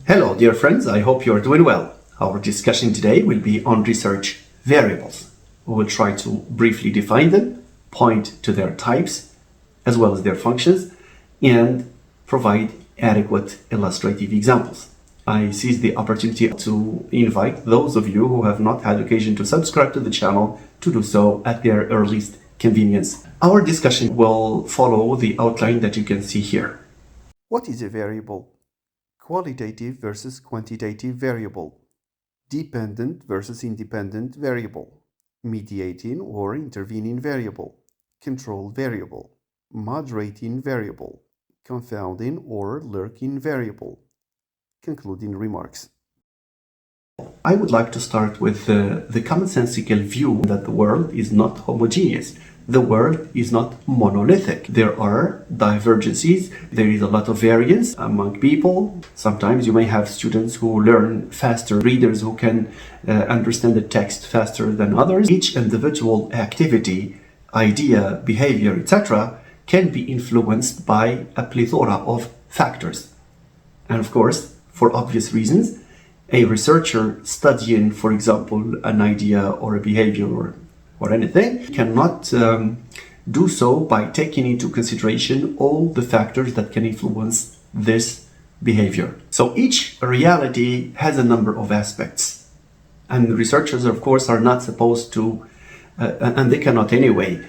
Hello, dear friends. I hope you're doing well. Our discussion today will be on research variables. We will try to briefly define them, point to their types, as well as their functions, and provide adequate illustrative examples. I seize the opportunity to invite those of you who have not had occasion to subscribe to the channel to do so at their earliest convenience. Our discussion will follow the outline that you can see here. What is a variable? Qualitative versus quantitative variable, dependent versus independent variable, mediating or intervening variable, control variable, moderating variable, confounding or lurking variable. Concluding remarks. I would like to start with the commonsensical view that the world is not homogeneous. The world is not monolithic. There are divergences. There is a lot of variance among people. Sometimes you may have students who learn faster, readers who can understand the text faster than others. Each individual activity, idea, behavior, etc. can be influenced by a plethora of factors. And of course, for obvious reasons, a researcher studying, for example, an idea or a behavior or anything cannot do so by taking into consideration all the factors that can influence this behavior. So each reality has a number of aspects, and researchers, of course, are not supposed to, and they cannot anyway,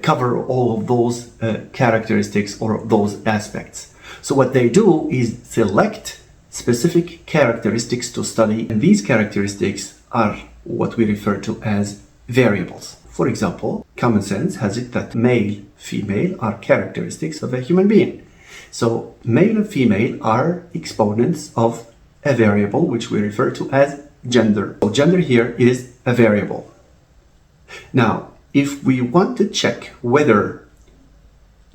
cover all of those characteristics or those aspects. So what they do is select specific characteristics to study, and these characteristics are what we refer to as variables. For example, common sense has it that male, female are characteristics of a human being. So male and female are exponents of a variable which we refer to as gender. So gender here is a variable. Now, if we want to check whether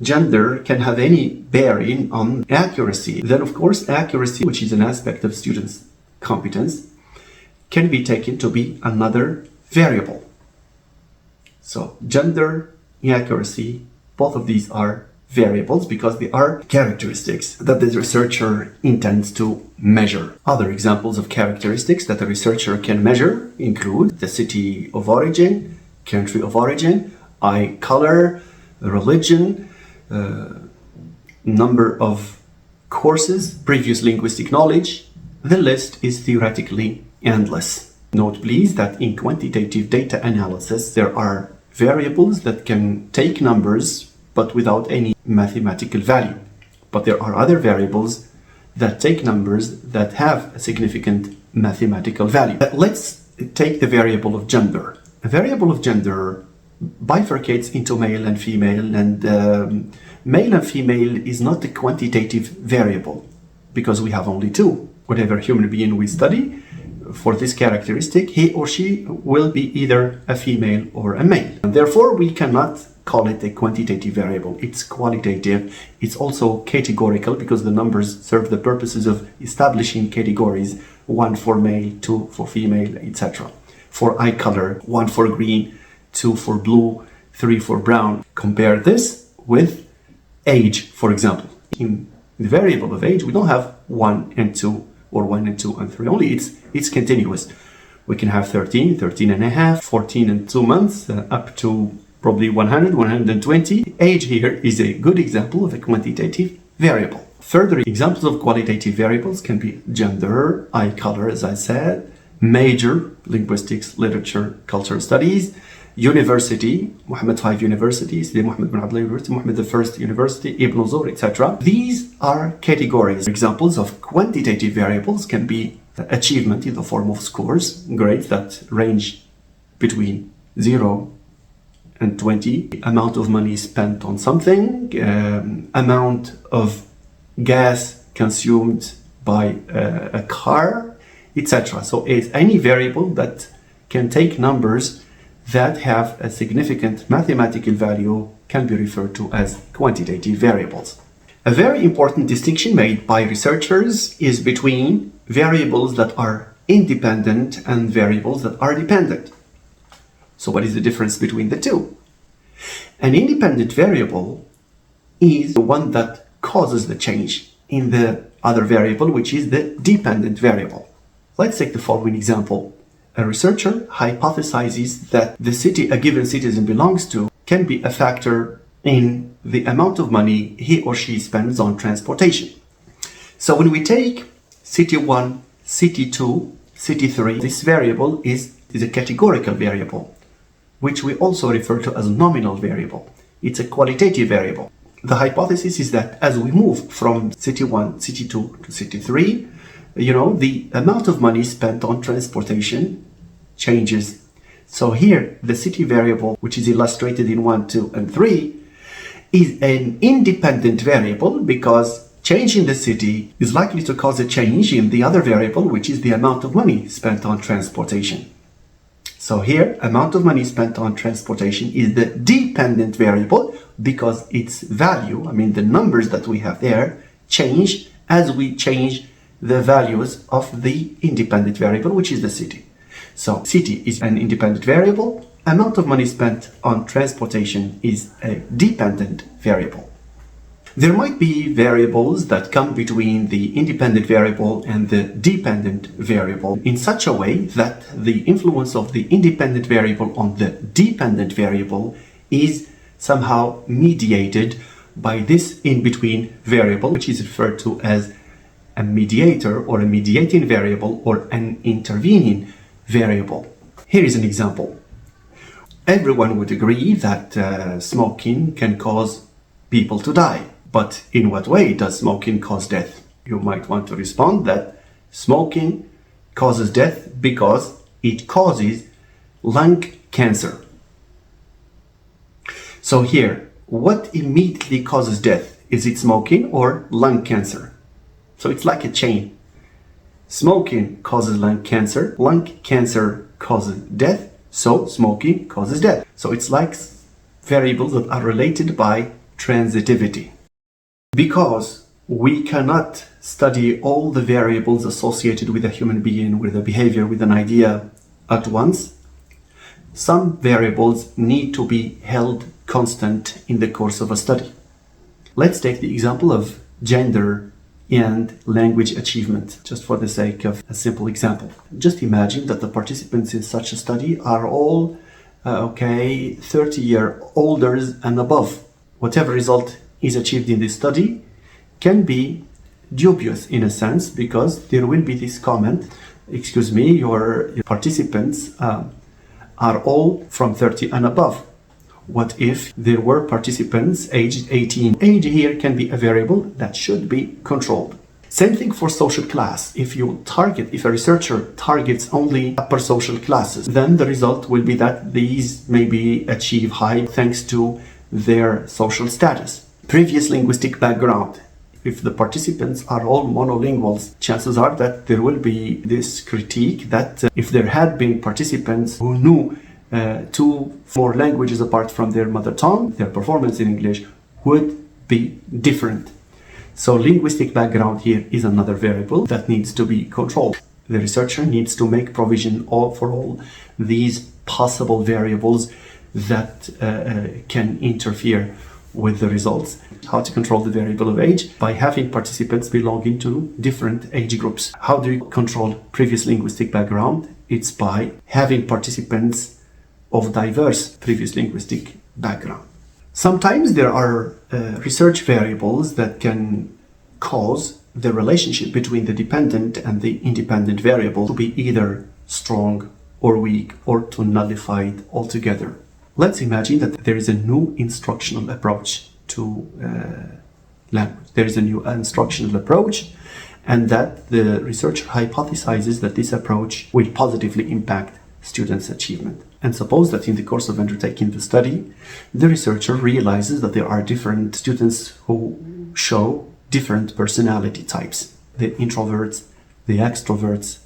gender can have any bearing on accuracy, then of course accuracy, which is an aspect of students' competence, can be taken to be another variable. So gender, accuracy, both of these are variables because they are characteristics that the researcher intends to measure. Other examples of characteristics that a researcher can measure include the city of origin, country of origin, eye color, religion, number of courses, previous linguistic knowledge. The list is theoretically endless. Note please that in quantitative data analysis there are variables that can take numbers but without any mathematical value. But there are other variables that take numbers that have a significant mathematical value. Let's take the variable of gender. A variable of gender bifurcates into male and female, and male and female is not a quantitative variable because we have only two. Whatever human being we study, for this characteristic, he or she will be either a female or a male. And therefore, we cannot call it a quantitative variable. It's qualitative. It's also categorical because the numbers serve the purposes of establishing categories, one for male, two for female, etc. For eye color, one for green, two for blue, three for brown. Compare this with age, for example. In the variable of age, we don't have 1 and 2 or 1 and 2 and 3 only. It's continuous. We can have 13, 13 and a half, 14 and 2 months, up to probably 100, 120. Age here is a good example of a quantitative variable. Further examples of qualitative variables can be gender, eye color, as I said, major, linguistics, literature, cultural studies, university, Muhammad V University, Sidi Muhammad bin Abdullah University, Muhammad I University, Ibn Zur, etc. These are categories. Examples of quantitative variables can be achievement in the form of scores, grades that range between 0 and 20, amount of money spent on something, amount of gas consumed by a car, etc. So it's any variable that can take numbers that have a significant mathematical value can be referred to as quantitative variables. A very important distinction made by researchers is between variables that are independent and variables that are dependent. So what is the difference between the two? An independent variable is the one that causes the change in the other variable, which is the dependent variable. Let's take the following example. A researcher hypothesizes that the city a given citizen belongs to can be a factor in the amount of money he or she spends on transportation. So when we take city 1, city 2, city 3, this variable is a categorical variable, which we also refer to as nominal variable. It's a qualitative variable. The hypothesis is that as we move from city 1, city 2 to city 3, the amount of money spent on transportation changes. So here, the city variable, which is illustrated in 1, 2, and 3, is an independent variable because change in the city is likely to cause a change in the other variable, which is the amount of money spent on transportation. So here, amount of money spent on transportation is the dependent variable because its value, the numbers that we have there, change as we change the values of the independent variable, which is the city. So city is an independent variable. Amount of money spent on transportation is a dependent variable. There might be variables that come between the independent variable and the dependent variable in such a way that the influence of the independent variable on the dependent variable is somehow mediated by this in-between variable, which is referred to as a mediator or a mediating variable or an intervening variable. Here is an example. Everyone would agree that smoking can cause people to die. But in what way does smoking cause death? You might want to respond that smoking causes death because it causes lung cancer. So here, what immediately causes death? Is it smoking or lung cancer? So it's like a chain. Smoking causes lung cancer causes death, so smoking causes death. So it's like variables that are related by transitivity. Because we cannot study all the variables associated with a human being, with a behavior, with an idea at once, some variables need to be held constant in the course of a study. Let's take the example of gender and language achievement, just for the sake of a simple example. Just imagine that the participants in such a study are all 30-year-olders and above. Whatever result is achieved in this study can be dubious in a sense because there will be this comment, your participants are all from 30 and above. What if there were participants aged 18? Age here can be a variable that should be controlled. Same thing for social class. If a researcher targets only upper social classes, then the result will be that these maybe achieve high thanks to their social status. Previous linguistic background. If the participants are all monolinguals, chances are that there will be this critique that if there had been participants who knew 2 more languages apart from their mother tongue, their performance in English would be different. So linguistic background here is another variable that needs to be controlled. The researcher needs to make provision for all these possible variables that can interfere with the results. How to control the variable of age? By having participants belonging to different age groups. How do you control previous linguistic background? It's by having participants of diverse previous linguistic background. Sometimes there are research variables that can cause the relationship between the dependent and the independent variable to be either strong or weak or to nullify it altogether. Let's imagine that there is a new instructional approach to language. There is a new instructional approach and that the researcher hypothesizes that this approach will positively impact students' achievement. And suppose that in the course of undertaking the study, the researcher realizes that there are different students who show different personality types, the introverts, the extroverts,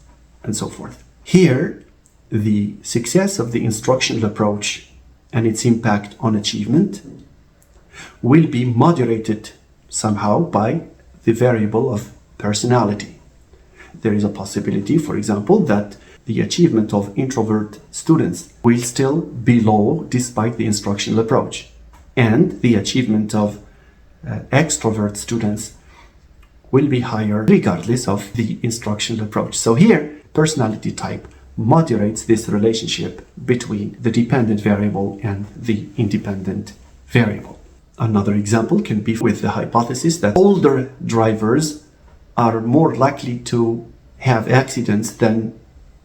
and so forth. Here, the success of the instructional approach and its impact on achievement will be moderated somehow by the variable of personality. There is a possibility, for example, that the achievement of introvert students will still be low despite the instructional approach, and the achievement of extrovert students will be higher regardless of the instructional approach. So here, personality type moderates this relationship between the dependent variable and the independent variable. Another example can be with the hypothesis that older drivers are more likely to have accidents than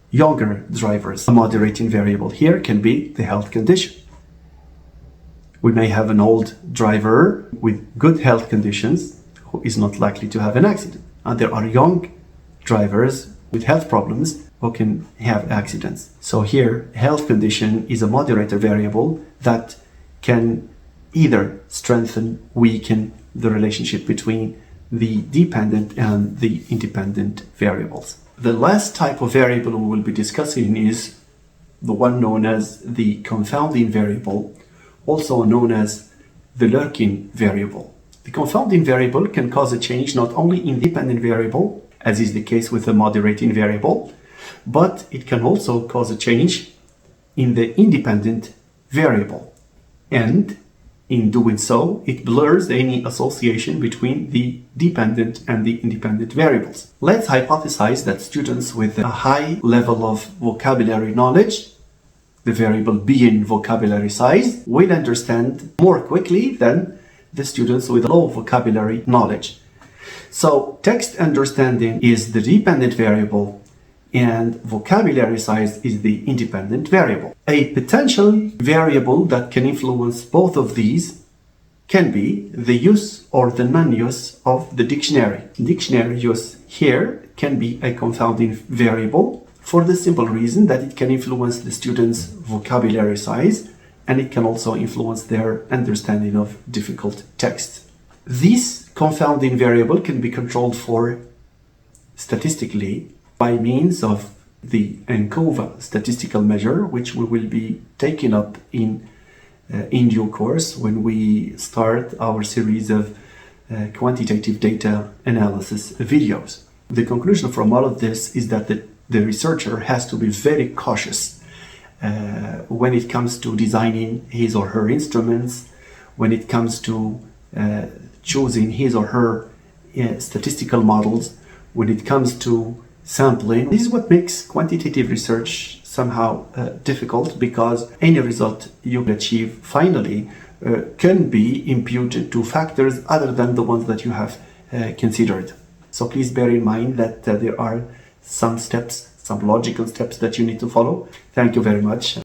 younger drivers. A moderating variable here can be the health condition. We may have an old driver with good health conditions who is not likely to have an accident. And there are young drivers with health problems who can have accidents. So here, health condition is a moderator variable that can either strengthen, weaken the relationship between the dependent and the independent variables. The last type of variable we will be discussing is the one known as the confounding variable, also known as the lurking variable. The confounding variable can cause a change not only in the dependent variable, as is the case with the moderating variable, but it can also cause a change in the independent variable. And in doing so, it blurs any association between the dependent and the independent variables. Let's hypothesize that students with a high level of vocabulary knowledge, the variable being vocabulary size, will understand more quickly than the students with low vocabulary knowledge. So text understanding is the dependent variable and vocabulary size is the independent variable. A potential variable that can influence both of these can be the use or the non-use of the dictionary. Dictionary use here can be a confounding variable for the simple reason that it can influence the student's vocabulary size and it can also influence their understanding of difficult text. This confounding variable can be controlled for statistically by means of the ANCOVA statistical measure, which we will be taking up in due course when we start our series of quantitative data analysis videos. The conclusion from all of this is that the researcher has to be very cautious when it comes to designing his or her instruments, when it comes to choosing his or her statistical models, when it comes to sampling. This is what makes quantitative research somehow difficult, because any result you achieve finally can be imputed to factors other than the ones that you have considered. So please bear in mind that there are some steps, some logical steps that you need to follow. Thank you very much.